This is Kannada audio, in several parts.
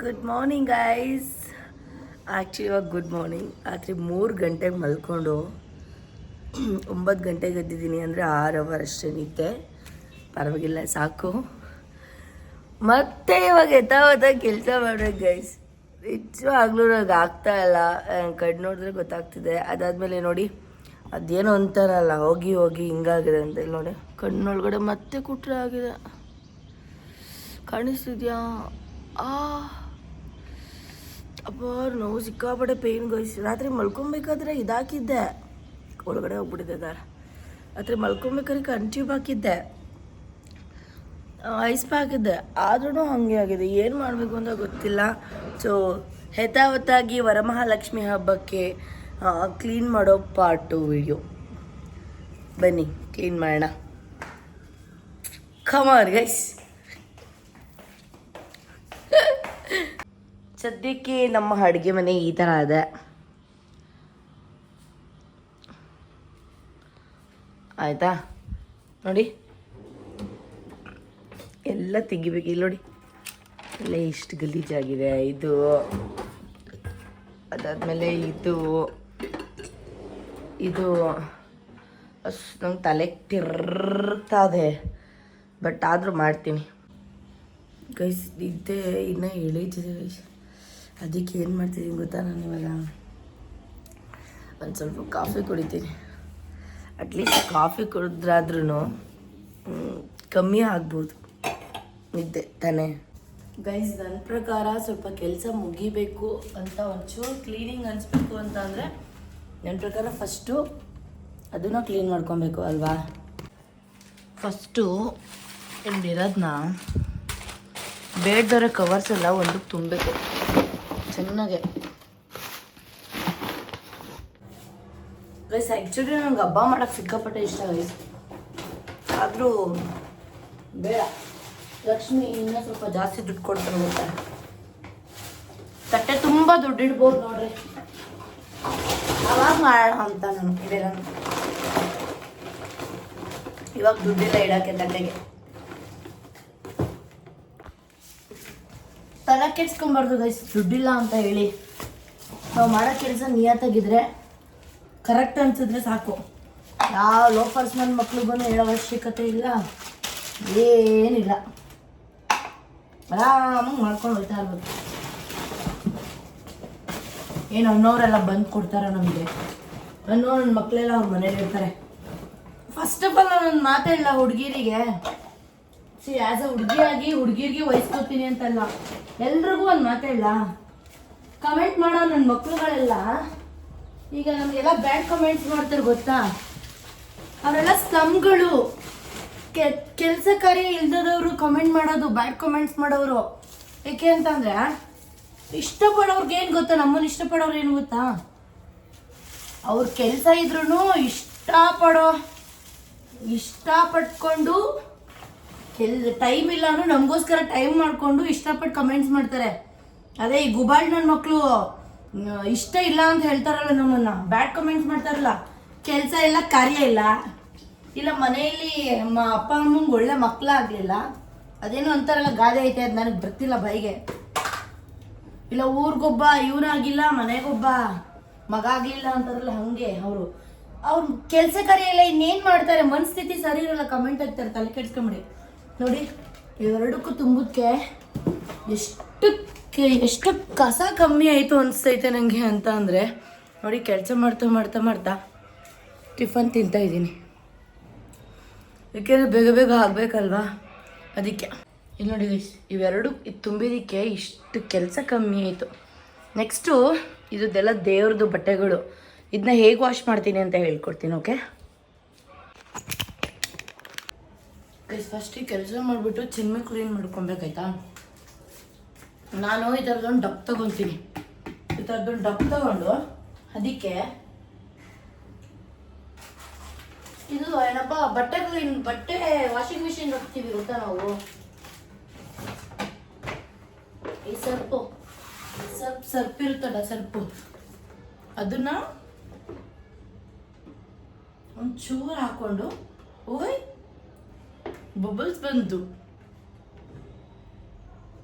Good morning guys. ಆ್ಯಕ್ಚುಲಿ ಇವಾಗ ಗುಡ್ ಮಾರ್ನಿಂಗ್. ರಾತ್ರಿ 3 ಗಂಟೆಗೆ ಮಲ್ಕೊಂಡು 9 ಗಂಟೆಗೆ ಎದ್ದಿದ್ದೀನಿ ಅಂದರೆ 6 ಅವರ್ ಅಷ್ಟೇ ನಿದ್ದೆ. ಪರವಾಗಿಲ್ಲ, ಸಾಕು. ಮತ್ತೆ ಇವಾಗ ಎತ್ತಾವತ್ತ ಕೆಲಸ ಮಾಡ್ಬೇಕು ಗೈಸ್. ನಿಜವಾಗ್ಲೂ ನನಗೆ ಆಗ್ತಾಯಿಲ್ಲ. ಕಣ್ಣು ನೋಡಿದ್ರೆ ಗೊತ್ತಾಗ್ತಿದೆ. ಅದಾದಮೇಲೆ ನೋಡಿ, ಅದೇನೋ ಅಂತಾರಲ್ಲ, ಹೋಗಿ ಹೋಗಿ ಹಿಂಗಾಗಿದೆ ಅಂತ. ಇಲ್ಲಿ ನೋಡಿ, ಕಣ್ಣೊಳಗಡೆ ಮತ್ತೆ ಕುಟ್ರೆ ಆಗಿದೆ. ಕಾಣಿಸ್ತಿದ್ಯಾ? ಅಪ್ಪ, ನೋವು ಸಿಕ್ಕಾಪಟ್ಟೆ ಪೇಯ್ನ್ ಗೈಸ್. ರಾತ್ರಿ ಮಲ್ಕೊಬೇಕಾದ್ರೆ ಇದಾಕಿದ್ದೆ, ಒಳಗಡೆ ಹೋಗ್ಬಿಟ್ಟಿದೆ ದಾರ. ರಾತ್ರಿ ಮಲ್ಕೊಬೇಕಾದ್ರೆ ಕನ್ಟ್ಯೂಬ್ ಹಾಕಿದ್ದೆ, ಐಸ್ ಹಾಕಿದ್ದೆ, ಆದ್ರೂ ಹಾಗೆ ಆಗಿದೆ. ಏನು ಮಾಡಬೇಕು ಅಂತ ಗೊತ್ತಿಲ್ಲ. ಸೊ ಯಥಾವತ್ತಾಗಿ ವರಮಹಾಲಕ್ಷ್ಮಿ ಹಬ್ಬಕ್ಕೆ ಕ್ಲೀನ್ ಮಾಡೋ ಪಾರ್ಟ್ 2 ವಿಡಿಯೋ. ಬನ್ನಿ ಕ್ಲೀನ್ ಮಾಡೋಣ. ಕಮಾನ್ ಗೈಸ್. ಸದ್ಯಕ್ಕೆ ನಮ್ಮ ಅಡುಗೆ ಮನೆ ಈ ಥರ ಇದೆ. ಆಯಿತಾ? ನೋಡಿ, ಎಲ್ಲ ತೆಗಿಬೇಕು. ಇಲ್ಲಿ ನೋಡಿ, ಎಲ್ಲ ಎಷ್ಟು ಗಲೀಜಾಗಿದೆ. ಇದು ಅದಾದಮೇಲೆ ಇದು ಅಷ್ಟು ನಂಗೆ ತಲೆ ತಿರ್ತಾದೆ. ಬಟ್ ಆದರೂ ಮಾಡ್ತೀನಿ ಗೈಸ್. ನಿದ್ದೆ ಇನ್ನೂ ಎಳೀತಿದೆ ಗೈಸ್. ಅದಕ್ಕೆ ಏನು ಮಾಡ್ತಿದ್ದೀನಿ ಗೊತ್ತಾ, ನಾನು ಇವಾಗ ಒಂದು ಸ್ವಲ್ಪ ಕಾಫಿ ಕುಡಿತೀನಿ. ಅಟ್ಲೀಸ್ಟ್ ಕಾಫಿ ಕುಡಿದ್ರಾದ್ರೂ ಕಮ್ಮಿ ಆಗ್ಬೋದು ನಿದ್ದೆ ತಾನೇ ಗೈಸ್. ನನ್ನ ಪ್ರಕಾರ ಸ್ವಲ್ಪ ಕೆಲಸ ಮುಗಿಬೇಕು ಅಂತ, ಒಂಚೂರು ಕ್ಲೀನಿಂಗ್ ಅನಿಸ್ಬೇಕು ಅಂತ ಅಂದರೆ ನನ್ನ ಪ್ರಕಾರ ಫಸ್ಟು ಅದನ್ನು ಕ್ಲೀನ್ ಮಾಡ್ಕೊಬೇಕು ಅಲ್ವಾ. ಫಸ್ಟು ಇಲ್ಲಿರೋದನ್ನ ಬೇಡದವರ ಕವರ್ಸ್ ಎಲ್ಲ ಒಂದಕ್ಕೆ ತುಂಬಬೇಕು ಚೆನ್ನಾಗೆ ಗೈಸ್. ಆ್ಯಕ್ಚುಲಿ ನನಗೆ ಹಬ್ಬ ಮಾಡೋಕ್ಕೆ ಸಿಕ್ಕಾಪಟ್ಟೆ ಇಷ್ಟ ಗೈಸ್. ಆದರೂ ಬೇಡ, ಲಕ್ಷ್ಮಿ ಇನ್ನೂ ಸ್ವಲ್ಪ ಜಾಸ್ತಿ ದುಡ್ಡು ಕೊಡ್ತಾರೆ ಗೊತ್ತಾ. ತಟ್ಟೆ ತುಂಬ ದುಡ್ಡು ಇಡ್ಬೋದು ನೋಡ್ರಿ, ಅವಾಗ ಮಾಡೋಣ ಅಂತ ನಾನು ಇದೆಲ್ಲ. ಇವಾಗ ದುಡ್ಡಿಲ್ಲ ಇಡೋಕ್ಕೆ ತಟ್ಟೆಗೆ. ತಲೆ ಕೆಡ್ಸ್ಕೊಂಬಾರ್ದು ಗೈಸ್, ದುಡ್ಡಿಲ್ಲ ಅಂತ ಹೇಳಿ. ನಾವು ಮಾಡೋ ಕೆಲಸ ನಿಯತ್ತಾಗಿದ್ರೆ, ಕರೆಕ್ಟ್ ಅನ್ಸಿದ್ರೆ ಸಾಕು. ಯಾವ ಲೋಫರ್ಸ್ ನನ್ನ ಮಕ್ಳಿಗೂ ಹೇಳೋ ಅವಶ್ಯಕತೆ ಇಲ್ಲ, ಏನಿಲ್ಲ. ಆರಾಮಾಗಿ ಮಾಡ್ಕೊಂಡು ಹೋಗ್ತಾ ಇರ್ಬೋದು. ಏನು ಅನ್ನೋರೆಲ್ಲ ಬಂದು ಕೊಡ್ತಾರೆ ನಮಗೆ, ಅನ್ನೋ ನನ್ನ ಮಕ್ಕಳೆಲ್ಲ ಅವ್ರ ಮನೇಲಿ ಇರ್ತಾರೆ. ಫಸ್ಟ್ ಆಫ್ ಆಲ್ ನಾನು ಮಾತೇ ಇಲ್ಲ ಹುಡುಗಿರಿಗೆ. ಆ್ಯಸ್ ಅ ಹುಡುಗಿಯಾಗಿ ಹುಡುಗಿರಿಗೆ ವಹಿಸ್ಕೊತೀನಿ ಅಂತಲ್ಲ, ಎಲ್ರಿಗೂ ಒಂದು ಮಾತೇ ಇಲ್ಲ. ಕಮೆಂಟ್ ಮಾಡೋ ನನ್ನ ಮಕ್ಳುಗಳೆಲ್ಲ ಈಗ ನಮಗೆಲ್ಲ ಬ್ಯಾಡ್ ಕಮೆಂಟ್ಸ್ ಮಾಡ್ತಾರೆ ಗೊತ್ತಾ. ಅವರೆಲ್ಲ ಸ್ಲಮ್ಗಳು, ಕೆಲಸ ಕಾರ್ಯ ಇಲ್ದದವರು ಕಮೆಂಟ್ ಮಾಡೋದು, ಬ್ಯಾಡ್ ಕಮೆಂಟ್ಸ್ ಮಾಡೋರು. ಏಕೆ ಅಂತಂದರೆ ಇಷ್ಟಪಡೋರ್ಗೆ ಏನು ಗೊತ್ತಾ, ನಮ್ಮನ್ನು ಇಷ್ಟಪಡೋರು ಏನು ಗೊತ್ತಾ, ಅವ್ರ ಕೆಲಸ ಇದ್ರೂ ಇಷ್ಟಪಟ್ಕೊಂಡು ಟೈಮ್ ಇಲ್ಲ ಅಂದ್ರೆ ನಮಗೋಸ್ಕರ ಟೈಮ್ ಮಾಡಿಕೊಂಡು ಇಷ್ಟಪಟ್ಟು ಕಮೆಂಟ್ಸ್ ಮಾಡ್ತಾರೆ. ಅದೇ ಈ ಗುಬಾಳ್ ನನ್ನ ಮಕ್ಕಳು ಇಷ್ಟ ಇಲ್ಲ ಅಂತ ಹೇಳ್ತಾರಲ್ಲ, ನಮ್ಮನ್ನು ಬ್ಯಾಡ್ ಕಮೆಂಟ್ಸ್ ಮಾಡ್ತಾರಲ್ಲ. ಕೆಲಸ ಇಲ್ಲ, ಕಾರ್ಯ ಇಲ್ಲ ಮನೆಯಲ್ಲಿ ಅಪ್ಪ ಅಮ್ಮಂಗೆ ಒಳ್ಳೆ ಮಕ್ಕಳಾಗಲಿಲ್ಲ, ಅದೇನೋ ಅಂತಾರಲ್ಲ ಗಾದೆ ಐತೆ, ಅದು ನನಗೆ ಬರ್ತಿಲ್ಲ ಬಾಯಿಗೆ. ಇಲ್ಲ ಊರಿಗೊಬ್ಬ ಇವನಾಗಿಲ್ಲ, ಮನೆಗೊಬ್ಬ ಮಗ ಆಗಲಿಲ್ಲ ಅಂತಾರಲ್ಲ, ಹಾಗೆ ಅವ್ರ ಕೆಲಸ ಕಾರ್ಯ ಇಲ್ಲ, ಇನ್ನೇನು ಮಾಡ್ತಾರೆ, ಮನಸ್ಥಿತಿ ಸರಿ ಇರಲ್ಲ, ಕಮೆಂಟ್ ಹಾಕ್ತಾರೆ. ತಲೆ ಕೆಡ್ಸ್ಕೊಂಬಿಡಿ. ನೋಡಿ, ಇವೆರಡಕ್ಕೂ ತುಂಬಕ್ಕೆ ಎಷ್ಟು ಕಸ ಕಮ್ಮಿ ಆಯಿತು ಅನಿಸ್ತೈತೆ ನನಗೆ ಅಂತ ಅಂದರೆ, ನೋಡಿ ಕೆಲಸ ಮಾಡ್ತಾ ಟಿಫನ್ ತಿಂತಾಯಿದ್ದೀನಿ. ಯಾಕೆಂದರೆ ಬೇಗ ಬೇಗ ಆಗಬೇಕಲ್ವಾ, ಅದಕ್ಕೆ. ಇಲ್ಲಿ ನೋಡಿ ಗೈಸ್, ಇವೆರಡು ತುಂಬಿದ್ದಕ್ಕೆ ಇಷ್ಟು ಕೆಲಸ ಕಮ್ಮಿ ಆಯಿತು. ನೆಕ್ಸ್ಟು ಇದೆಲ್ಲ ದೇವ್ರದ್ದು ಬಟ್ಟೆಗಳು, ಇದನ್ನ ಹೇಗೆ ವಾಶ್ ಮಾಡ್ತೀನಿ ಅಂತ ಹೇಳ್ಕೊಡ್ತೀನಿ. ಓಕೆ ಗೈಸ್, ಫಸ್ಟಿಗೆ ಕೆಲಸ ಮಾಡಿಬಿಟ್ಟು ಚೆನ್ನಾಗಿ ಕ್ಲೀನ್ ಮಾಡ್ಕೊಬೇಕಾಯ್ತಾ. ನಾನು ಈ ಥರದೊಂದು ಡಬ್ ತೊಗೊತೀನಿ. ಈ ಥರದೊಂದು ಡಬ್ ತೊಗೊಂಡು ಅದಕ್ಕೆ ಇದು ಏನಪ್ಪ ಬಟ್ಟೆ ವಾಷಿಂಗ್ ಮಿಷಿನ್ ಹಾಕ್ತೀವಿ ಗೊತ್ತಾ ನಾವು. ಈ ಸರ್ಪ್ ಇರುತ್ತಲ್ಲ, ಸರ್ಪು, ಅದನ್ನ ಒಂಚೂರು ಹಾಕೊಂಡು ಓಯ್ ಬಬಲ್ಸ್ ಬಂತು.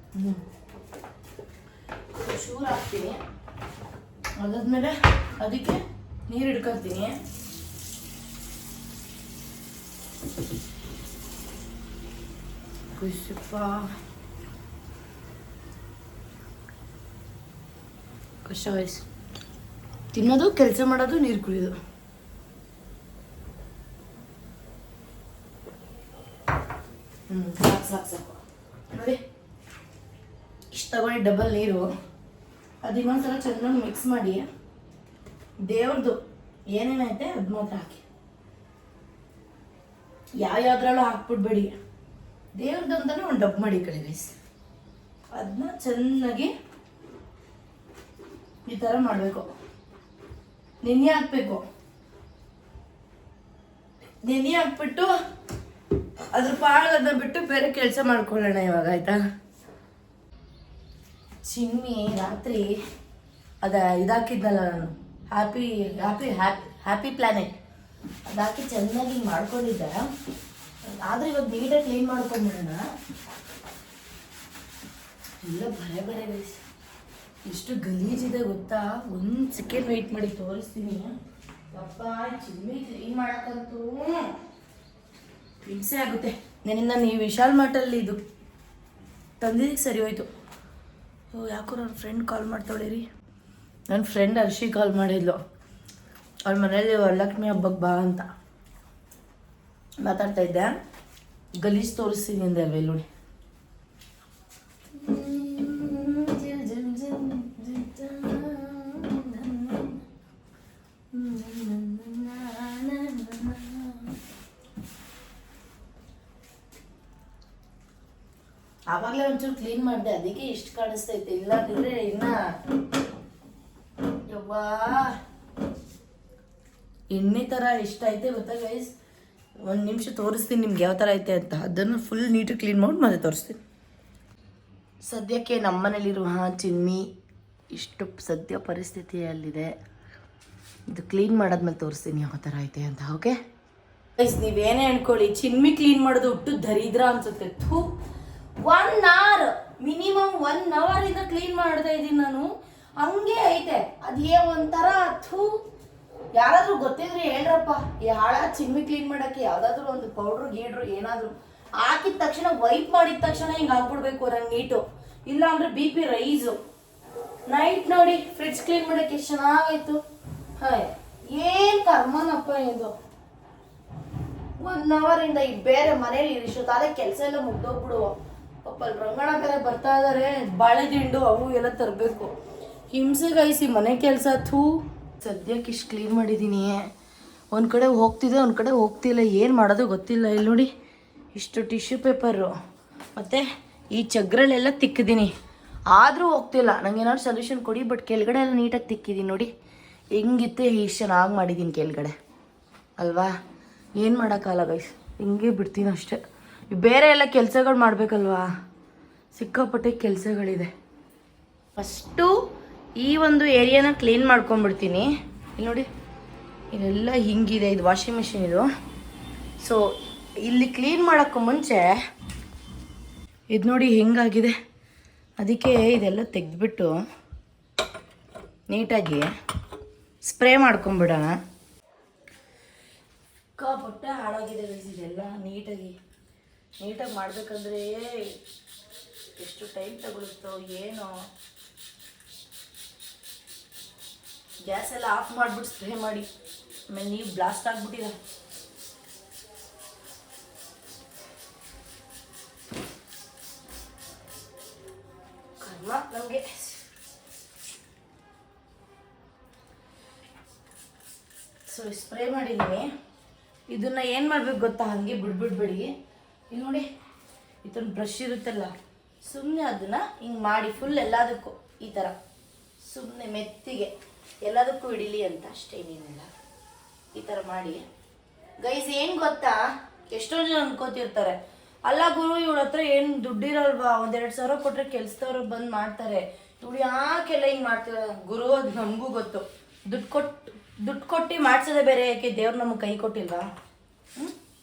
ಚೂರು ಹಾಕ್ತೀನಿ. ಅದಾದ್ಮೇಲೆ ಅದಕ್ಕೆ ನೀರು ಹಿಡ್ಕೊತೀನಿ. ಕಷ್ಟ ವಯಸ್ಸು ತಿನ್ನೋದು, ಕೆಲಸ ಮಾಡೋದು, ನೀರು ಕುಡಿಯೋದು. ಸಾಕು ನೋಡಿ. ಇಷ್ಟು ತಗೊಳ್ಳಿ ಡಬಲ್ ನೀರು. ಅದು ಇನ್ನೊಂದ್ಸಲ ಚೆನ್ನಾಗಿ ಮಿಕ್ಸ್ ಮಾಡಿ ದೇವ್ರದ್ದು ಏನೇನೈತೆ ಅದು ಮಾತ್ರ ಹಾಕಿ. ಯಾವ್ಯಾವ್ದ್ರಲ್ಲೂ ಹಾಕ್ಬಿಡ್ಬೇಡಿ. ದೇವ್ರದ್ದು ಅಂತಾನೆ ಒಂದು ಡಬ್ ಮಾಡಿ ಕಡೆ ಗೈಸ್. ಅದನ್ನ ಚೆನ್ನಾಗಿ ಈ ಥರ ಮಾಡಬೇಕು. ನೆನೆ ಹಾಕ್ಬೇಕು. ನೆನೆ ಹಾಕ್ಬಿಟ್ಟು ಅದ್ರ ಪಾಳನ್ನ ಬಿಟ್ಟು ಬೇರೆ ಕೆಲಸ ಮಾಡ್ಕೊಳ್ಳೋಣ ಇವಾಗ, ಆಯ್ತಾ? ಚಿಮ್ಮಿ ರಾತ್ರಿ ಇದಾಕಿದ್ನಲ್ಲ ನಾನು, happy happy happy happy planet ಅದಾಕಿ ಚೆನ್ನಾಗಿ ಮಾಡ್ಕೊಂಡಿದ್ದೆ. ಆದರೆ ಇವಾಗ ನೀಟಾಗಿ ಕ್ಲೀನ್ ಮಾಡ್ಕೊಂಡ್ಬಿಡೋಣ. ಎಲ್ಲ ಬರೆ ಬರೆ ಗೈಸ್, ಎಷ್ಟು ಗಲೀಜಿದೆ ಗೊತ್ತಾ. ಒಂದು ಸೆಕೆಂಡ್ ವೆಯ್ಟ್ ಮಾಡಿ ತೋರಿಸ್ತೀನಿ. ಅಪ್ಪ ಚಿಮ್ಮಿ ಕ್ಲೀನ್ ಮಾಡೋಕ್ಕಂತೂ ಹಿಂಸೆ ಆಗುತ್ತೆ. ನಾನು ಈ ವಿಶಾಲ್ ಮಾರ್ಟಲ್ಲಿ ಇದು ತಂದಿದ್ದಕ್ಕೆ ಸರಿ ಹೋಯ್ತು. ಯಾಕೋ ನನ್ನ ಫ್ರೆಂಡ್ ಕಾಲ್ ಮಾಡ್ತಾಳೆ ರೀ. ನನ್ನ ಫ್ರೆಂಡ್ ಹರ್ಷಿ ಕಾಲ್ ಮಾಡಿದ್ಲು. ಅವ್ರ ಮನೇಲಿ ವರಲಕ್ಷ್ಮಿ ಹಬ್ಬಕ್ಕೆ ಬಾ ಅಂತ ಮಾತಾಡ್ತಾ ಇದ್ದೆ. ಗಲೀಜು ತೋರಿಸ್ತೀನಿ ಅಂದೆ ಅಲ್ವ, ಇಲ್ಲಿ ನೋಡಿ. ಆವಾಗಲೇ ಒಂಚೂರು ಕ್ಲೀನ್ ಮಾಡಿದೆ, ಅದಕ್ಕೆ ಇಷ್ಟು ಕಾಣಿಸ್ತೈತೆ. ಇಲ್ಲ ಅಂದ್ರೆ ಇನ್ನ ಯವ್ವಾ ಎಣ್ಣೆ ಥರ ಎಷ್ಟೈತೆ ಗೊತ್ತಾ ಗೈಸ್. ಒಂದು ನಿಮಿಷ ತೋರಿಸ್ತೀನಿ ನಿಮ್ಗೆ ಯಾವ ಥರ ಐತೆ ಅಂತ. ಅದನ್ನು ಫುಲ್ ನೀಟಾಗಿ ಕ್ಲೀನ್ ಮಾಡಿ ಮತ್ತೆ ತೋರಿಸ್ತೀನಿ. ಸದ್ಯಕ್ಕೆ ನಮ್ಮನೇಲಿರುವ ಚಿಮ್ಮಿ ಇಷ್ಟು ಸದ್ಯ ಪರಿಸ್ಥಿತಿಯಲ್ಲಿದೆ. ಇದು ಕ್ಲೀನ್ ಮಾಡಾದ್ಮೇಲೆ ತೋರಿಸ್ತೀನಿ ಯಾವ ಥರ ಐತೆ ಅಂತ. ಓಕೆ ಗೈಸ್, ನೀವೇನೇ ಅನ್ಕೊಳ್ಳಿ, ಚಿಮ್ಮಿ ಕ್ಲೀನ್ ಮಾಡೋದು ಹುಟ್ಟು ದರಿದ್ರ ಅನ್ಸುತ್ತೆ. 1 ಅವರ್ ಮಿನಿಮಮ್ 1 ಅವರಿಂದ ಕ್ಲೀನ್ ಮಾಡ್ತಾ ಇದ್ದೀನಿ ನಾನು. ಹಂಗೆ ಐತೆ ಅದೇ ಒಂಥರ. ಯಾರಾದ್ರೂ ಗೊತ್ತಿದ್ರೆ ಹೇಳ್ರಪ್ಪ. ಈ ಹಾಳ ಚಿಮ್ಮಿ ಕ್ಲೀನ್ ಮಾಡೋಕ್ಕೆ ಯಾವ್ದಾದ್ರು ಒಂದು ಪೌಡ್ರು ಗೀಡ್ರು ಏನಾದ್ರು ಹಾಕಿದ ತಕ್ಷಣ ವೈಪ್ ಮಾಡಿದ ತಕ್ಷಣ ಹಿಂಗೆ ಆಗ್ಬಿಡ್ಬೇಕು ನಂಗೆ ನೀಟು. ಇಲ್ಲ ಅಂದ್ರೆ BP ರೈಸು. ನೈಟ್ ನೋಡಿ ಫ್ರಿಡ್ಜ್ ಕ್ಲೀನ್ ಮಾಡೋಕ್ಕೆ ಎಷ್ಟು ಚೆನ್ನಾಗಾಯ್ತು. ಹಾಯ್ ಏನು ಕರ್ಮನಪ್ಪ ಇದು. 1 ಅವರಿಂದ ಈ ಬೇರೆ ಮನೇಲಿ ಇಷ್ಟೊತ್ತಾದ್ರೆ ಕೆಲಸ ಎಲ್ಲ ಮುಗ್ದೋಗ್ಬಿಡುವ. ಪಾಪ ರಂಗಣ ಬೇರೆ ಬರ್ತಾ ಇದಾರೆ. ಬಾಳೆ ದಿಂಡು ಅವು ಎಲ್ಲ ತರಬೇಕು. ಹಿಂಸೆ ಗೈಸಿ ಮನೆ ಕೆಲಸ. ಸದ್ಯಕ್ಕೆ ಇಷ್ಟು ಕ್ಲೀನ್ ಮಾಡಿದ್ದೀನಿ. ಒಂದು ಕಡೆ ಹೋಗ್ತಿದ್ದೆ, ಒಂದು ಕಡೆ ಹೋಗ್ತಿಲ್ಲ. ಏನು ಮಾಡೋದು ಗೊತ್ತಿಲ್ಲ. ಇಲ್ಲಿ ನೋಡಿ, ಇಷ್ಟು ಟಿಶ್ಯೂ ಪೇಪರು ಮತ್ತು ಈ ಚಗ್ರಲ್ಲೆಲ್ಲ ತಿಕ್ಕಿದ್ದೀನಿ. ಆದರೂ ಹೋಗ್ತಿಲ್ಲ. ನಂಗೆ ಏನಾದ್ರು ಸೊಲ್ಯೂಷನ್ ಕೊಡಿ. ಬಟ್ ಕೆಳಗಡೆ ಎಲ್ಲ ನೀಟಾಗಿ ತಿಕ್ಕಿದ್ದೀನಿ ನೋಡಿ. ಹೆಂಗಿತ್ತೆ ಇಷ್ಟು ಚೆನ್ನಾಗಿ ಮಾಡಿದ್ದೀನಿ ಕೆಳಗಡೆ ಅಲ್ವಾ. ಏನು ಮಾಡೋಕ್ಕಲ್ಲ ಗೈಸ್, ಹಿಂಗೆ ಬಿಡ್ತೀನಿ ಅಷ್ಟೇ. ಬೇರೆ ಎಲ್ಲ ಕೆಲಸಗಳು ಮಾಡಬೇಕಲ್ವಾ. ಸಿಕ್ಕಾಪಟ್ಟೆ ಕೆಲಸಗಳಿದೆ. ಫಸ್ಟು ಈ ಒಂದು ಏರಿಯಾನ ಕ್ಲೀನ್ ಮಾಡ್ಕೊಂಡ್ಬಿಡ್ತೀನಿ. ಇಲ್ಲಿ ನೋಡಿ, ಇದೆಲ್ಲ ಹಿಂಗಿದೆ. ಇದು ವಾಷಿಂಗ್ ಮಿಷಿನ್ ಇದು. ಸೊ ಇಲ್ಲಿ ಕ್ಲೀನ್ ಮಾಡೋಕ್ಕೂ ಮುಂಚೆ ಇದು ನೋಡಿ ಹೆಂಗಾಗಿದೆ. ಅದಕ್ಕೆ ಇದೆಲ್ಲ ತೆಗೆದ್ಬಿಟ್ಟು ನೀಟಾಗಿ ಸ್ಪ್ರೇ ಮಾಡ್ಕೊಂಬಿಡೋಣ. ಸಿಕ್ಕಾಪಟ್ಟೆ ಹಾಳಾಗಿದೆ ಇದೆಲ್ಲ. ನೀಟಾಗಿ ಮಾಡಬೇಕಂದ್ರೆ ಎಷ್ಟು ಟೈಮ್ ತಗೊಳುತ್ತೋ ಏನೋ. ಗ್ಯಾಸ್ ಎಲ್ಲ ಆಫ್ ಮಾಡಿಬಿಟ್ಟು ಸ್ಪ್ರೇ ಮಾಡಿ ಆಮೇಲೆ ನೀವು ಬ್ಲಾಸ್ಟ್ ಆಗಿಬಿಟ್ಟಿರ. ಕರ್ಮ ನಮಗೆ. ಸೊ ಸ್ಪ್ರೇ ಮಾಡಿದ್ದೀನಿ. ಇದನ್ನ ಏನು ಮಾಡ್ಬೇಕು ಗೊತ್ತಾ, ಹಾಗೆ ಬಿಡ್ಬಿಡ್ಬೇಡಿ. ಇಲ್ಲಿ ನೋಡಿ, ಇದೊಂದು ಬ್ರಷ್ ಇರುತ್ತಲ್ಲ, ಸುಮ್ಮನೆ ಅದನ್ನು ಹಿಂಗೆ ಮಾಡಿ ಫುಲ್ ಎಲ್ಲದಕ್ಕೂ ಈ ಥರ ಸುಮ್ಮನೆ ಮೆತ್ತಿಗೆ ಎಲ್ಲದಕ್ಕೂ ಹಿಡಿಲಿ ಅಂತ ಅಷ್ಟೇ. ಏನೇನಿಲ್ಲ, ಈ ಥರ ಮಾಡಿ ಗೈಸ್. ಏನು ಗೊತ್ತಾ, ಎಷ್ಟೋ ಜನ ಅನ್ಕೋತಿರ್ತಾರೆ, ಅಲ್ಲ ಗುರು ಇವಳ ಹತ್ರ ಏನು ದುಡ್ಡಿರಲ್ವಾ, 1-2 ಸಾವಿರ ಕೊಟ್ಟರೆ ಕೆಲಸದವ್ರು ಬಂದು ಮಾಡ್ತಾರೆ, ಇವಳು ಯಾಕೆಲ್ಲ ಹಿಂಗೆ ಮಾಡ್ತೀರ ಗುರು. ಅದು ನಮಗೂ ಗೊತ್ತು. ದುಡ್ಡು ಕೊಟ್ಟು ಮಾಡ್ಸೋದೇ ಬೇರೆ. ಯಾಕೆ ದೇವ್ರು ನಮಗೆ ಕೈ ಕೊಟ್ಟಿಲ್ವಾ?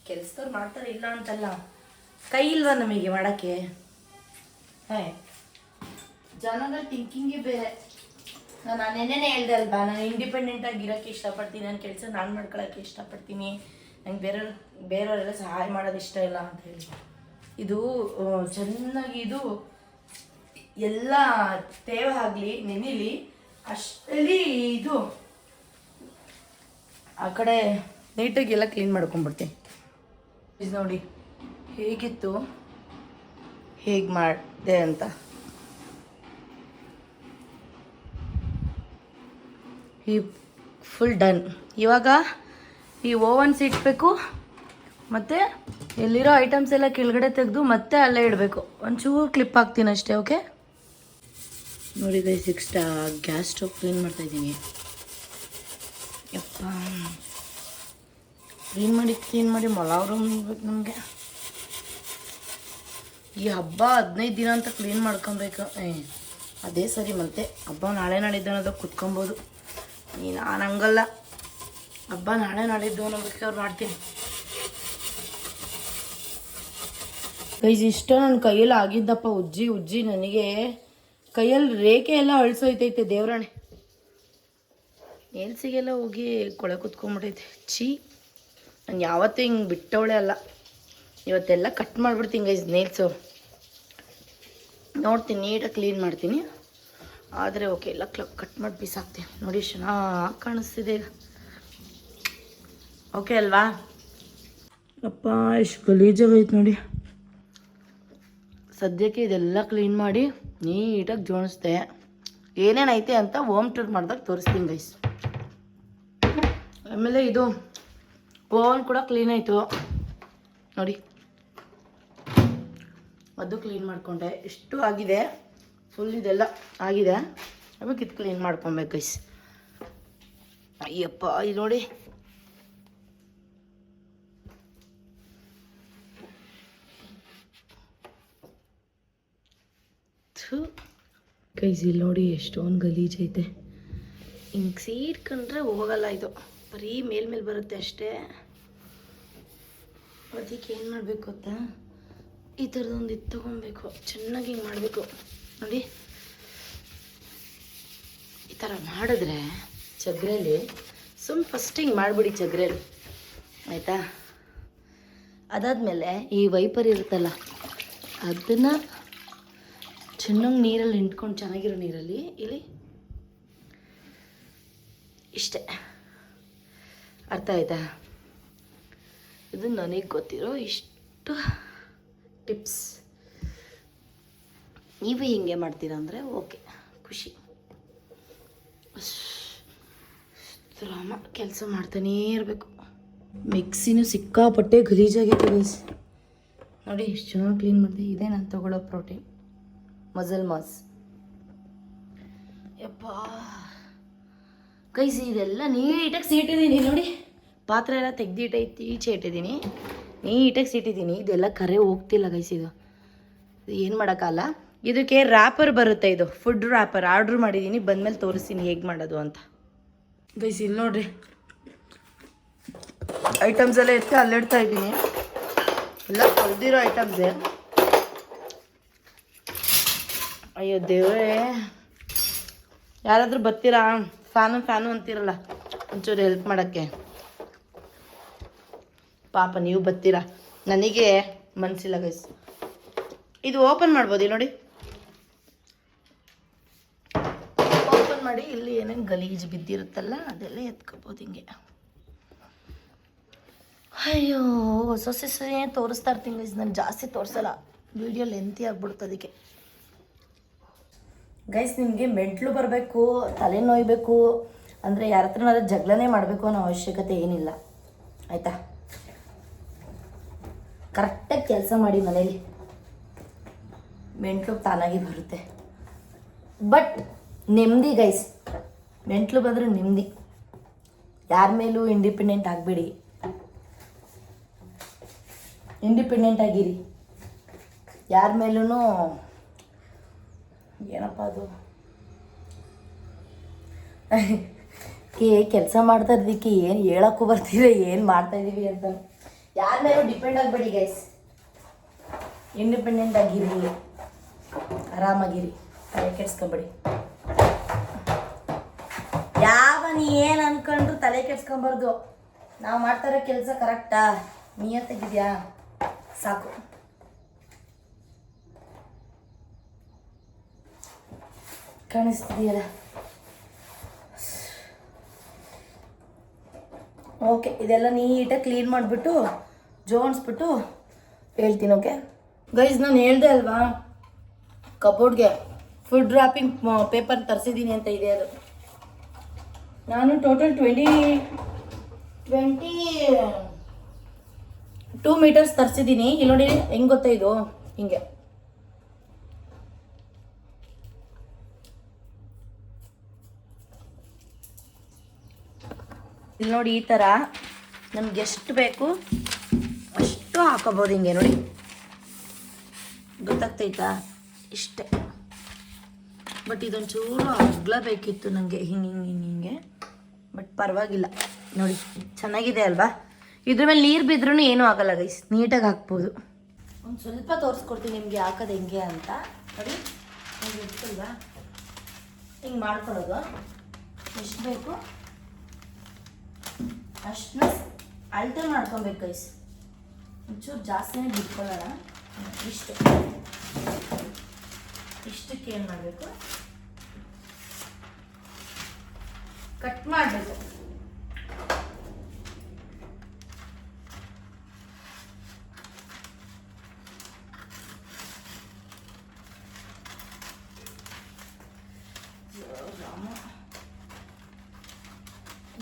ಕೆಲಸದವ್ರು ಮಾಡ್ತಾರೆ, ಇಲ್ಲ ಅಂತಲ್ಲ. ಕೈ ಇಲ್ವಾ ನಮಗೆ ಮಾಡೋಕ್ಕೆ? ಹಾಯ್ ಜನಗಳ ಥಿಂಕಿಂಗೇ ಬೇರೆ. ನಾನು ನೆನ್ನೆನೇ ಹೇಳ್ದೆ ಅಲ್ವಾ, ನಾನು ಇಂಡಿಪೆಂಡೆಂಟ್ ಆಗಿರೋಕ್ಕೆ ಇಷ್ಟಪಡ್ತೀನಿ, ನನ್ನ ಕೆಲಸ ನಾನು ಮಾಡ್ಕೊಳ್ಳೋಕ್ಕೆ ಇಷ್ಟಪಡ್ತೀನಿ, ನಂಗೆ ಬೇರೆಯವರೆಲ್ಲ ಸಹಾಯ ಮಾಡೋದು ಇಷ್ಟ ಇಲ್ಲ ಅಂತ ಹೇಳಿ. ಇದು ಚೆನ್ನಾಗಿ ಇದು ಎಲ್ಲ ತೇವ ಆಗಲಿ ನೆನಿಲಿ ಅಷ್ಟರಲ್ಲಿ ಇದು ಆ ಕಡೆ ನೀಟಾಗಿ ಎಲ್ಲ ಕ್ಲೀನ್ ಮಾಡ್ಕೊಂಡ್ಬಿಡ್ತೀನಿ. ಇದು ನೋಡಿ ಹೇಗಿತ್ತು, ಹೇಗೆ ಮಾಡಿದೆ ಅಂತ. ಈ ಫುಲ್ ಡನ್. ಇವಾಗ ಈ ಓವನ್ಸ್ ಇಡಬೇಕು, ಮತ್ತು ಎಲ್ಲಿರೋ ಐಟಮ್ಸ್ ಎಲ್ಲ ಕೆಳಗಡೆ ತೆಗೆದು ಮತ್ತೆ ಅಲ್ಲೇ ಇಡಬೇಕು. ಒಂಚೂರು ಕ್ಲಿಪ್ ಹಾಕ್ತೀನಿ ಅಷ್ಟೇ. ಓಕೆ ನೋಡಿ ಗೈಸ್, ಗ್ಯಾಸ್ ಸ್ಟವ್ ಕ್ಲೀನ್ ಮಾಡ್ತಾಯಿದ್ದೀನಿ. ಯಪ್ಪ, ಕ್ಲೀನ್ ಮಾಡಿ ಮೊಲಾವ್ರು ಬೇಕು ನಮಗೆ. ಈ ಹಬ್ಬ 15 ದಿನ ಅಂತ ಕ್ಲೀನ್ ಮಾಡ್ಕೊಬೇಕು. ಅದೇ ಸರಿ, ಮತ್ತೆ ಹಬ್ಬ ನಾಳೆ ನಾಳಿದ್ದು ಅನ್ನೋದಾಗ ಕುತ್ಕೊಬೋದು. ನಾನು ಹಂಗಲ್ಲ, ಹಬ್ಬ ನಾಳೆ ನಾಳಿದ್ದು ಅನ್ನೋದಕ್ಕೆ ಅವ್ರು ಮಾಡ್ತೀನಿ. ಗೈಸ್ ಇಷ್ಟ ನನ್ನ ಕೈಯಲ್ಲಿ ಆಗಿದ್ದಪ್ಪ, ಉಜ್ಜಿ ನನಗೆ ಕೈಯಲ್ಲಿ ರೇಖೆ ಎಲ್ಲ ಅಳಿಸೋಯ್ತೈತೆ ದೇವ್ರಾಣೆ. ನೇಲ್ಸಿಗೆಲ್ಲ ಹೋಗಿ ಕೊಳೆ ಕುತ್ಕೊಂಡ್ಬಿಟ್ಟೈತೆ. ನಾನು ಯಾವತ್ತೂ ಹಿಂಗೆ ಬಿಟ್ಟವಳೆ ಅಲ್ಲ, ಇವತ್ತೆಲ್ಲ ಕಟ್ ಮಾಡಿಬಿಡ್ತೀನಿ ಗೈಸ್ ನೇಲ್ಸು. ನೋಡ್ತೀನಿ, ನೀಟಾಗಿ ಕ್ಲೀನ್ ಮಾಡ್ತೀನಿ. ಆದರೆ ಓಕೆ, ಎಲ್ಲ ಕಟ್ ಮಾಡಿ ಬಿಸಾಕ್ತೀನಿ. ನೋಡಿ ಚೆನ್ನಾಗಿ ಕಾಣಿಸ್ತಿದೆ ಈಗ. ಓಕೆ ಅಲ್ವಾ? ಅಪ್ಪ ಎಷ್ಟು ಗಲೀಜಾಗೈತೆ ನೋಡಿ. ಸದ್ಯಕ್ಕೆ ಇದೆಲ್ಲ ಕ್ಲೀನ್ ಮಾಡಿ ನೀಟಾಗಿ ಜೋಡಿಸ್ದೆ. ಏನೇನೈತೆ ಅಂತ ಹೋಮ್ ಟೂರ್ ಮಾಡಿದಾಗ ತೋರಿಸ್ತೀನಿ ಗೈಸ್. ಆಮೇಲೆ ಇದು ಓವನ್ ಕೂಡ ಕ್ಲೀನ್ ಆಯಿತು ನೋಡಿ, ಅದು ಕ್ಲೀನ್ ಮಾಡಿಕೊಂಡೆ. ಇಷ್ಟು ಆಗಿದೆ, ಫುಲ್ ಇದೆಲ್ಲ ಆಗಿದೆ. ಆಮೇಲೆ ಇದು ಕ್ಲೀನ್ ಮಾಡ್ಕೊಬೇಕು ಗೈಸ್. ಅಯ್ಯಪ್ಪ, ಇದು ನೋಡಿ ಗೈಸ್, ಇಲ್ಲಿ ನೋಡಿ ಎಷ್ಟೊಂದು ಗಲೀಜೈತೆ. ಹಿಂಗೆ ಸೀಡ್ಕೊಂಡ್ರೆ ಹೋಗಲ್ಲ, ಇದು ಬರೀ ಮೇಲ್ಮೇಲೆ ಬರುತ್ತೆ ಅಷ್ಟೇ. ಅದಕ್ಕೆ ಏನು ಮಾಡಬೇಕು ಗೊತ್ತಾ, ಈ ಥರದೊಂದು ಇದು ತೊಗೊಬೇಕು, ಚೆನ್ನಾಗಿ ಹಿಂಗೆ ಮಾಡಬೇಕು ನೋಡಿ. ಈ ಥರ ಮಾಡಿದ್ರೆ ಚಗ್ರೆಯಲ್ಲಿ ಫಸ್ಟ್ ಹಿಂಗೆ ಮಾಡಿಬಿಡಿ ಚಗ್ರೆಯಲ್ಲಿ, ಆಯಿತಾ? ಅದಾದಮೇಲೆ ಈ ವೈಪರ್ ಇರುತ್ತಲ್ಲ, ಅದನ್ನು ಚೆನ್ನಾಗಿ ನೀರಲ್ಲಿ ಹಿಂಡ್ಕೊಂಡು, ಚೆನ್ನಾಗಿರೋ ನೀರಲ್ಲಿ ಇಲ್ಲಿ ಇಷ್ಟೇ. ಅರ್ಥ ಆಯ್ತಾ? ಇದು ನನಗೆ ಗೊತ್ತಿರೋ ಇಷ್ಟು ಟಿಪ್ಸ್. ನೀವು ಹಿಂಗೆ ಮಾಡ್ತೀರಾ ಅಂದರೆ ಓಕೆ, ಖುಷಿ. ಶ್ರಮ ಕೆಲಸ ಮಾಡ್ತಾನೇ ಇರಬೇಕು. ಮಿಕ್ಸಿನೂ ಸಿಕ್ಕಾಪಟ್ಟೆ ಗಲೀಜಾಗೈತೆ ಗೈಸ್. ನೋಡಿ ಎಷ್ಟು ಚೆನ್ನಾಗಿ ಕ್ಲೀನ್ ಮಾಡಿದೆ. ಇದೇ ನಾನು ತೊಗೊಳ್ಳೋ ಪ್ರೋಟೀನ್ ಮಸಲ್ ಮಾಸ್. ಯಪ್ಪ ಗೈಸ್, ಇದೆಲ್ಲ ನೀಟಾಗಿ ಸೀಟಿದ್ದೀನಿ ನೋಡಿ. ಪಾತ್ರೆ ಎಲ್ಲ ತೆಗ್ದಿಟ್ಟೈತಿ, ಈಚೆ ಇಟ್ಟಿದ್ದೀನಿ, ನೀಟಾಗಿ ಸೀಟಿದ್ದೀನಿ. ಇದೆಲ್ಲ ಕರೆ ಹೋಗ್ತಿಲ್ಲ ಗೈಸ್. ಇದು ಏನು ಮಾಡೋಕ್ಕಲ್ಲ. ಇದಕ್ಕೆ ರ್ಯಾಪರ್ ಬರುತ್ತೆ, ಇದು ಫುಡ್ ರ್ಯಾಪರ್ ಆರ್ಡ್ರ್ ಮಾಡಿದ್ದೀನಿ. ಬಂದಮೇಲೆ ತೋರಿಸ್ತೀನಿ ಹೇಗೆ ಮಾಡೋದು ಅಂತ ಗೈಸ್. ಇಲ್ಲಿ ನೋಡ್ರಿ, ಐಟಮ್ಸ್ ಎಲ್ಲ ಎತ್ತಿ ಅಲ್ಲಿಡ್ತಾ ಇದ್ದೀನಿ. ಎಲ್ಲ ತೊಳೆದಿರೋ ಐಟಮ್ಸೇ. ಅಯ್ಯೋ ದೇವರೇ, ಯಾರಾದರೂ ಬರ್ತೀರಾ? ಫ್ಯಾನು ಅಂತೀರಲ್ಲ, ಒಂಚೂರು ಹೆಲ್ಪ್ ಮಾಡೋಕ್ಕೆ. ಪಾಪ ನೀವು ಬರ್ತೀರಾ, ನನಗೆ ಮನಸ್ಸಿಲ್ಲ ಗೈಸ್. ಇದು ಓಪನ್ ಮಾಡ್ಬೋದು ನೋಡಿ, ಓಪನ್ ಮಾಡಿ ಇಲ್ಲಿ ಏನೇನು ಗಲೀಜು ಬಿದ್ದಿರುತ್ತಲ್ಲ ಅದೆಲ್ಲ ಎತ್ಕೋಬೋದು ಹಿಂಗೆ. ಅಯ್ಯೋ, ಹೊಸ ತೋರಿಸ್ತಾ ಇರ್ತೀನಿ ಗೈಸ್, ನಾನು ಜಾಸ್ತಿ ತೋರಿಸಲ್ಲ, ವಿಡಿಯೋ ಲೆಂತಿ ಆಗ್ಬಿಡುತ್ತೆ ಅದಕ್ಕೆ. ಗೈಸ್, ನಿಮಗೆ ಮೆಂಟ್ಲು ಬರಬೇಕು, ತಲೆನೋಯ್ಬೇಕು ಅಂದರೆ ಯಾರ ಹತ್ರನಾದ್ರೂ ಜಗಳನೇ ಮಾಡಬೇಕು ಅನ್ನೋ ಅವಶ್ಯಕತೆ ಏನಿಲ್ಲ, ಆಯಿತಾ? ಕರೆಕ್ಟಾಗಿ ಕೆಲಸ ಮಾಡಿ ಮನೇಲಿ, ಮೆಂಟ್ಲು ತಾನಾಗಿ ಬರುತ್ತೆ. ಬಟ್ ನೆಮ್ಮದಿ ಗೈಸ್, ಮೆಂಟ್ಲು ಬಂದರೆ ನೆಮ್ಮದಿ. ಯಾರ ಮೇಲೂ ಇಂಡಿಪೆಂಡೆಂಟ್ ಆಗಬೇಡಿ, ಇಂಡಿಪೆಂಡೆಂಟ್ ಆಗಿರಿ. ಯಾರ ಮೇಲೂ ಏನಪ್ಪ ಅದು ಕೆಲಸ ಮಾಡ್ತಾ ಇದ್ದಕ್ಕೆ ಏನು ಹೇಳೋಕ್ಕೂ ಬರ್ತೀರ, ಏನು ಮಾಡ್ತಾಯಿದ್ದೀವಿ ಅಂತ. ಯಾರ ಮೇಲೂ ಡಿಪೆಂಡ್ ಆಗಬೇಡಿ ಗೈಸ್, ಇಂಡಿಪೆಂಡೆಂಟ್ ಆಗಿರಿ, ಆರಾಮಾಗಿರಿ. ತಲೆ ಕೆಡ್ಸ್ಕೊಂಬೇಡಿ. ಯಾವ ನೀ ಏನು ಅನ್ಕೊಂಡ್ರು ತಲೆ ಕೆಡ್ಸ್ಕೊಂಬಾರ್ದು. ನಾವು ಮಾಡ್ತಾರೋ ಕೆಲಸ ಕರೆಕ್ಟಾ, ನಿಯತ್ತಾಗಿದೆಯಾ ಸಾಕು. ಕಾಣಿಸ್ತಿದೆಯಲ್ಲ. ಓಕೆ, ಇದೆಲ್ಲ ನೀಟಾಗಿ ಕ್ಲೀನ್ ಮಾಡಿಬಿಟ್ಟು ಜೋಡಿಸ್ಬಿಟ್ಟು ಹೇಳ್ತೀನಿ. ಓಕೆ ಗೈಸ್, ನಾನು ಹೇಳ್ದೆ ಅಲ್ವಾ ಕಬೋರ್ಡ್ಗೆ ಫುಡ್ ರ್ಯಾಪಿಂಗ್ ಪೇಪರ್ ತರಿಸಿದ್ದೀನಿ ಅಂತ ಇದೆ. ಅದು ನಾನು ಟೋಟಲ್ 22 ಮೀಟರ್ಸ್ ತರಿಸಿದ್ದೀನಿ. ಇಲ್ಲಿ ನೋಡಿ ಹೆಂಗೆ ಗೊತ್ತಾ, ಇದು ಹಿಂಗೆ ಇಲ್ಲಿ ನೋಡಿ, ಈ ಥರ ನಮ್ಗೆ ಎಷ್ಟು ಬೇಕು ಅಷ್ಟು ಹಾಕೋಬೋದು. ಹಿಂಗೆ ನೋಡಿ, ಗೊತ್ತಾಗ್ತೈತಾ? ಇಷ್ಟೇ. ಬಟ್ ಇದೊಂಚೂರು ಅಗ್ಲ ಬೇಕಿತ್ತು ನನಗೆ, ಹಿಂಗೆ ಬಟ್ ಪರವಾಗಿಲ್ಲ. ನೋಡಿ ಚೆನ್ನಾಗಿದೆ ಅಲ್ವಾ? ಇದ್ರ ಮೇಲೆ ನೀರು ಬಿದ್ರೂ ಏನೂ ಆಗಲ್ಲ ಗೈಸ್, ನೀಟಾಗಿ ಹಾಕ್ಬೋದು. ಒಂದು ಸ್ವಲ್ಪ ತೋರಿಸ್ಕೊಡ್ತೀನಿ ನಿಮಗೆ ಹಾಕೋದು ಹೆಂಗೆ ಅಂತ. ನೋಡಿ ಹಿಂಗೆ ಇರ್ತಲ್ವಾ, ಹಿಂಗೆ ಮಾಡ್ಕೊಳ್ಳೋದು. ಎಷ್ಟು ಬೇಕು ಅಷ್ಟನ್ನ ಅಳತೆ ಮಾಡ್ಕೊಬೇಕು ಗೈಸ್. ಒಂಚೂರು ಜಾಸ್ತಿನೇ ಬಿಟ್ಕೊಳ್ಳೋಣ. ಇಷ್ಟಕ್ಕೆ ಏನು ಮಾಡಬೇಕು, ಕಟ್ ಮಾಡಬೇಕು.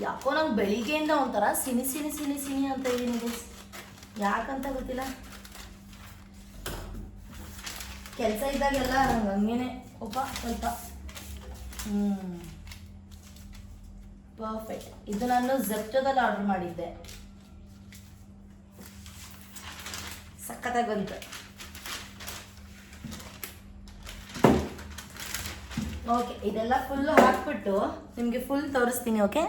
ಯಾಕೋ ನಂಗೆ ಬೆಳಿಗ್ಗೆಯಿಂದ ಒಂಥರ ಸಿನಿ ಅಂತ ಇದ್ದೀನಿ. ಯಾಕಂತ ಗೊತ್ತಿಲ್ಲ, ಕೆಲಸ ಇದ್ದಾಗೆಲ್ಲ ನಂಗೆ ಹಂಗೇನೆ ಒಬ್ಬ ಸ್ವಲ್ಪ ಪರ್ಫೆಕ್ಟ್. ಇದು ನಾನು ಝೆಪ್ಟೋದಲ್ಲಿ ಆರ್ಡರ್ ಮಾಡಿದ್ದೆ, ಸಖತ್ತಾಗಿ ಬಂತು. ಓಕೆ, ಇದೆಲ್ಲ ಫುಲ್ಲು ಹಾಕ್ಬಿಟ್ಟು ನಿಮಗೆ ಫುಲ್ ತೋರಿಸ್ತೀನಿ. ಓಕೆ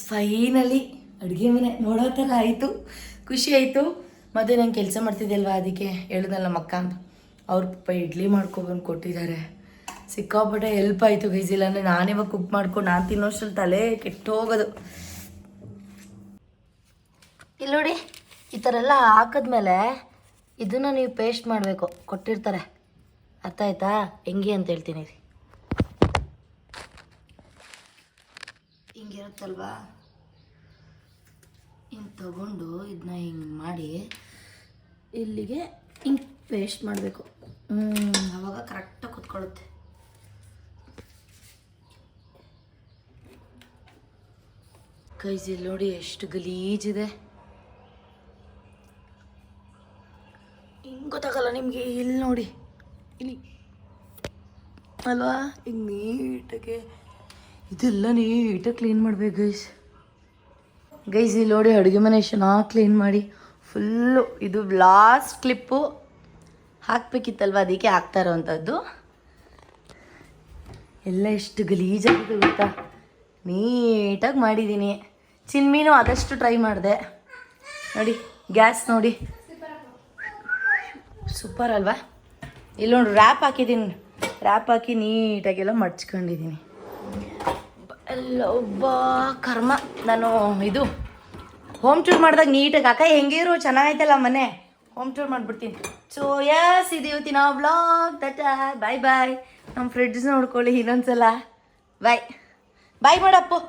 ಫೈನಲಿ ಅಡುಗೆ ಮನೆ ನೋಡೋ ಥರ ಆಯಿತು, ಖುಷಿ ಆಯಿತು. ಮತ್ತು ನಾನು ಕೆಲಸ ಮಾಡ್ತಿದ್ದೆ ಅಲ್ವಾ, ಅದಕ್ಕೆ ಹೇಳಿದ್ನಲ್ಲ ನಮ್ಮ ಅಕ್ಕ ಅಂತ, ಅವ್ರ ಪಪ್ಪ ಇಡ್ಲಿ ಮಾಡ್ಕೊಬಂದು ಕೊಟ್ಟಿದ್ದಾರೆ. ಸಿಕ್ಕಾಪಟ್ಟೆ ಹೆಲ್ಪ್ ಆಯಿತು ಗೈಸ್. ಇಲ್ಲಾಂದರೆ ನಾನಿವಾಗ ಕುಕ್ ಮಾಡ್ಕೊಂಡು ನಾನು ತಿನ್ನೋಷ್ಟ್ರಲ್ಲಿ ತಲೆ ಕೆಟ್ಟೋಗೋದು. ಇಲ್ಲಿ ನೋಡಿ, ಈ ಥರ ಎಲ್ಲ ಹಾಕಿದ್ಮೇಲೆ ಇದನ್ನು ನೀವು ಪೇಸ್ಟ್ ಮಾಡಬೇಕು, ಕೊಟ್ಟಿರ್ತಾರೆ. ಅರ್ಥ ಆಯ್ತಾ ಹೆಂಗೆ ಅಂತ ಹೇಳ್ತೀನಿ. ಹಿಂಗಿರುತ್ತಲ್ವಾ, ಹಿಂಗೆ ತಗೊಂಡು ಇದನ್ನ ಹಿಂಗೆ ಮಾಡಿ ಇಲ್ಲಿಗೆ ಹಿಂಗೆ ಪೇಸ್ಟ್ ಮಾಡಬೇಕು. ಆವಾಗ ಕರೆಕ್ಟಾಗಿ ಕುತ್ಕೊಳ್ಳುತ್ತೆ. ಗೈಸ್ ಇಲ್ಲಿ ನೋಡಿ ಎಷ್ಟು ಗಲೀಜಿದೆ. ಹಿಂಗೆ ಗೊತ್ತಾಗಲ್ಲ ನಿಮಗೆ, ಇಲ್ಲಿ ನೋಡಿ, ಇಲ್ಲಿ ಅಲ್ವಾ, ಹಿಂಗೆ ನೀಟಾಗೆ ಇದೆಲ್ಲ ನೀಟಾಗಿ ಕ್ಲೀನ್ ಮಾಡ್ಬೇಕು ಗೈಸ್. ಇಲ್ಲಿ ನೋಡಿ ಅಡುಗೆ ಮನೆ ಚೆನ್ನಾಗಿ ಕ್ಲೀನ್ ಮಾಡಿ ಫುಲ್ಲು. ಇದು ಲಾಸ್ಟ್ ಕ್ಲಿಪ್ಪು ಹಾಕಬೇಕಿತ್ತಲ್ವ, ಅದಕ್ಕೆ ಹಾಕ್ತಾ ಇರೋವಂಥದ್ದು. ಎಲ್ಲ ಎಷ್ಟು ಗಲೀಜಾಗಿದೆ ಗೊತ್ತಾ, ನೀಟಾಗಿ ಮಾಡಿದ್ದೀನಿ. ಚಿನ್ಮೀನು ಆದಷ್ಟು ಟ್ರೈ ಮಾಡಿದೆ. ನೋಡಿ ಗ್ಯಾಸ್ ನೋಡಿ ಸೂಪರ್ ಅಲ್ವಾ. ಇಲ್ಲಿ ನೋಡಿ ರ್ಯಾಪ್ ಹಾಕಿದ್ದೀನಿ, ರ್ಯಾಪ್ ಹಾಕಿ ನೀಟಾಗೆಲ್ಲ ಮಡ್ಚ್ಕೊಂಡಿದ್ದೀನಿ. ಒಬ್ಬ ಕರ್ಮ, ನಾನು ಇದು ಹೋಮ್ ಟೂರ್ ಮಾಡಿದಾಗ ನೀಟಾಗಿ ಅಕ್ಕ ಹೆಂಗಿರು ಚೆನ್ನಾಗೈತಲ್ಲ ಮನೆ, ಹೋಮ್ ಟೂರ್ ಮಾಡಿಬಿಡ್ತೀನಿ. ಸೊ ಯಸ್, ಇದು ಇವತ್ತಿನ ವ್ಲಾಗ್. ಬಾಯ್ ಬಾಯ್. ನಮ್ಮ ಫ್ರಿಡ್ಜ್ ನೋಡ್ಕೊಳ್ಳಿ ಇನ್ನೊಂದ್ಸಲ. ಬಾಯ್ ಬಾಯ್ ಮಾಡಪ್ಪು.